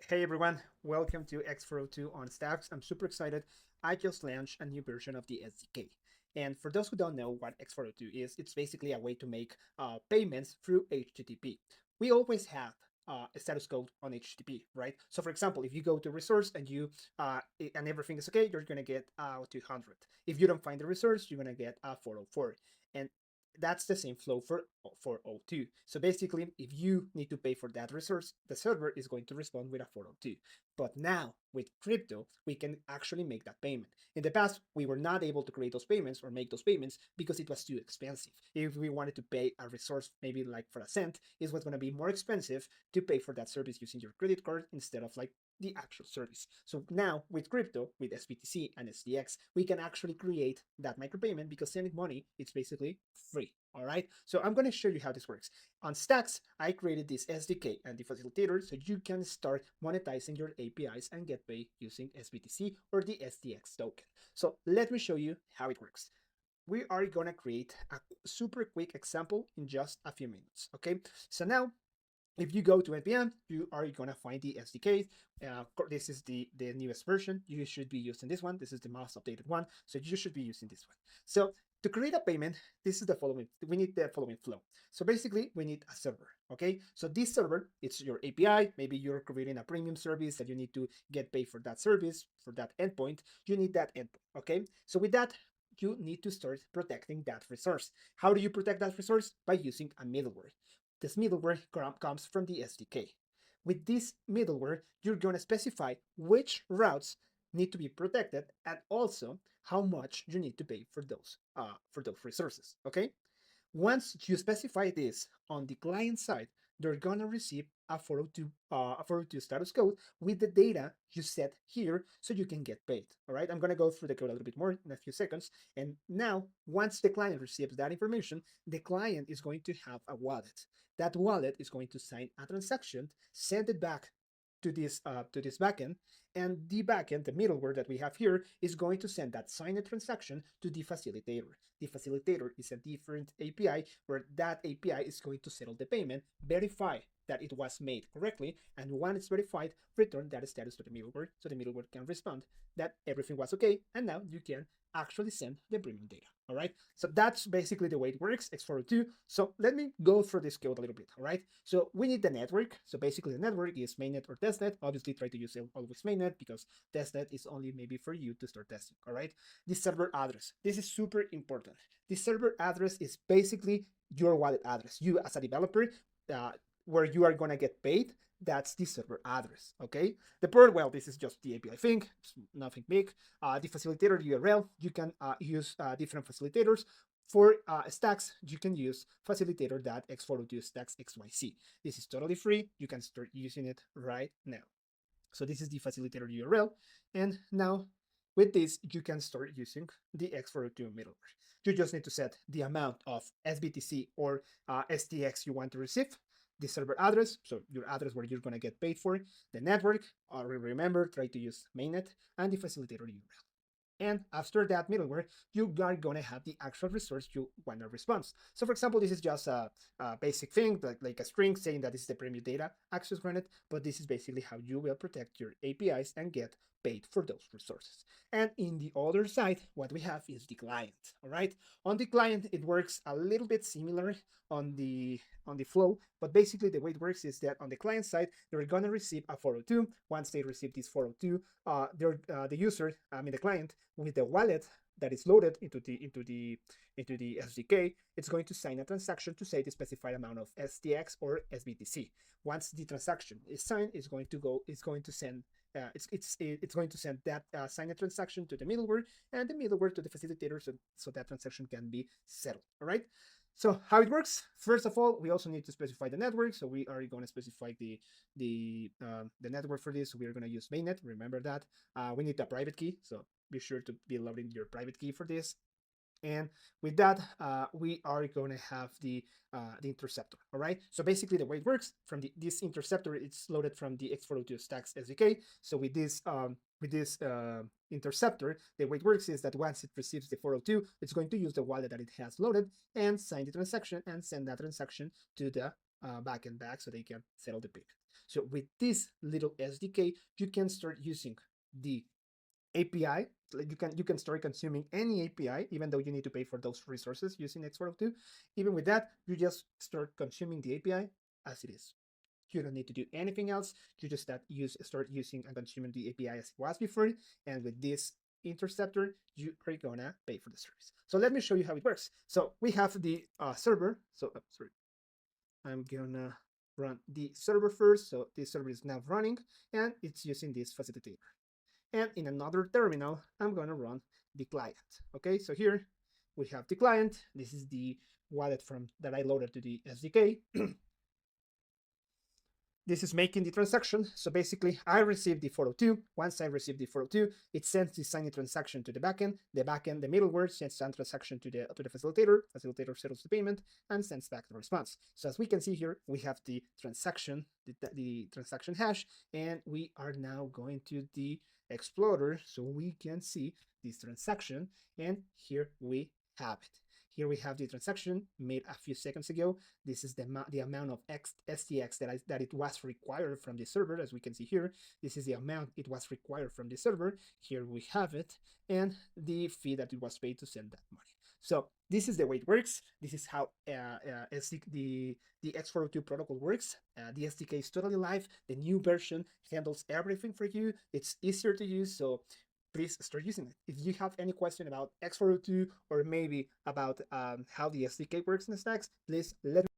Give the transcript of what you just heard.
Hey everyone, welcome to x402 on Stacks. I'm super excited. I just launched a new version of the SDK. And for those who don't know what x402 is, it's basically a way to make payments through HTTP. We always have a status code on HTTP, right? So for example, if you go to resource and and everything is okay, you're gonna get 200. If you don't find the resource, you're gonna get 404. And that's the same flow for O2. So basically, if you need to pay for that resource, the server is going to respond with a 402. But now with crypto, we can actually make that payment. In the past, we were not able to create those payments or make those payments because it was too expensive. If we wanted to pay a resource, maybe like for a cent, it was going to be more expensive to pay for that service using your credit card instead of like the actual service. So now with crypto, with SBTC and SDX, we can actually create that micropayment because sending money, it's basically free. All right. So I'm going to show you how this works. On Stacks, I created this SDK and the facilitator so you can start monetizing your APIs and get paid using SBTC or the SDX token. So let me show you how it works. We are going to create a super quick example in just a few minutes. Okay. So now if you go to npm, you are going to find the SDK. This is the newest version. You should be using this one. This is the most updated one. So you should be using this one. So to create a payment, this is the following. We need the following flow. So basically, we need a server. Okay. So this server, it's your API. Maybe you're creating a premium service that you need to get paid for that service, for that endpoint. You need that endpoint. Okay. So with that, you need to start protecting that resource. How do you protect that resource? By using a middleware. This middleware comes from the SDK. With this middleware, you're going to specify which routes need to be protected and also how much you need to pay for those resources. Okay. Once you specify this on the client side, they're gonna receive a 402 status code with the data you set here so you can get paid. All right, I'm gonna go through the code a little bit more in a few seconds. And now, once the client receives that information, the client is going to have a wallet. That wallet is going to sign a transaction, send it back to this backend, and the backend, the middleware that we have here, is going to send that signed transaction to the facilitator. The facilitator is a different API where that API is going to settle the payment, verify that it was made correctly, and once it's verified, return that status to the middleware so the middleware can respond that everything was okay, and now you can actually send the premium data. All right. So that's basically the way it works, X402. So let me go through this code a little bit. All right. So we need the network. So basically the network is mainnet or testnet. Obviously try to use always mainnet because testnet is only maybe for you to start testing. All right. The server address. This is super important. The server address is basically your wallet address. You as a developer, where you are gonna get paid, that's the server address. Okay. The port, well, this is just the API thing. It's nothing big. The facilitator URL, you can use different facilitators. For stacks, you can use facilitator.x402 stacks XYZ. This is totally free. You can start using it right now. So this is the facilitator URL. And now with this, you can start using the x402 middleware. You just need to set the amount of SBTC or STX you want to receive, the server address, so your address where you're going to get paid for, the network, remember, try to use mainnet, and the facilitator URL. And after that middleware, you are going to have the actual resource you want to respond. So for example, this is just a basic thing, like a string saying that this is the premium data access granted, but this is basically how you will protect your APIs and get paid for those resources. And in the other side, what we have is the client. All right. On the client, it works a little bit similar on the flow, but basically the way it works is that on the client side, they're gonna receive a 402. Once they receive this 402, the user, I mean the client, with the wallet that is loaded into the SDK, it's going to sign a transaction to say the specified amount of STX or SBTC. Once the transaction is signed, it's going to send it's going to send that signed transaction to the middleware and the middleware to the facilitator so that transaction can be settled. All right. So how it works? First of all, we also need to specify the network. So we are going to specify the network for this. We are going to use mainnet. Remember that. We need a private key. So be sure to be loading your private key for this. And with that, we are going to have the interceptor. All right. So basically, the way it works from this interceptor, it's loaded from the x402 stacks SDK. So with this interceptor, the way it works is that once it receives the 402, it's going to use the wallet that it has loaded and sign the transaction and send that transaction to the backend back so they can settle the payment. So with this little SDK, you can start using the API. Like you can start consuming any API, even though you need to pay for those resources using X402. Even with that, you just start consuming the API as it is. You don't need to do anything else. You just start using and consuming the API as it was before. And with this interceptor, you are gonna pay for the service. So let me show you how it works. So we have the server. So sorry, I'm gonna run the server first. So this server is now running and it's using this facilitator. And in another terminal, I'm gonna run the client. Okay, so here we have the client. This is the wallet from that I loaded to the SDK. This is making the transaction. So basically, I received the 402. Once I receive the 402, it sends the signed transaction to the backend. The backend, the middleware, sends the transaction to the facilitator. Facilitator settles the payment and sends back the response. So as we can see here, we have the transaction, the transaction hash, and we are now going to the Explorer so we can see this transaction. And here we have it. Here we have the transaction made a few seconds ago. This is the amount of STX that it was required from the server, as we can see here. This is the amount it was required from the server. Here we have it, and the fee that it was paid to send that money. So this is the way it works. This is how the X402 protocol works. The SDK is totally live. The new version handles everything for you. It's easier to use, so please start using it. If you have any question about X402 or maybe about how the SDK works in the stacks, please let me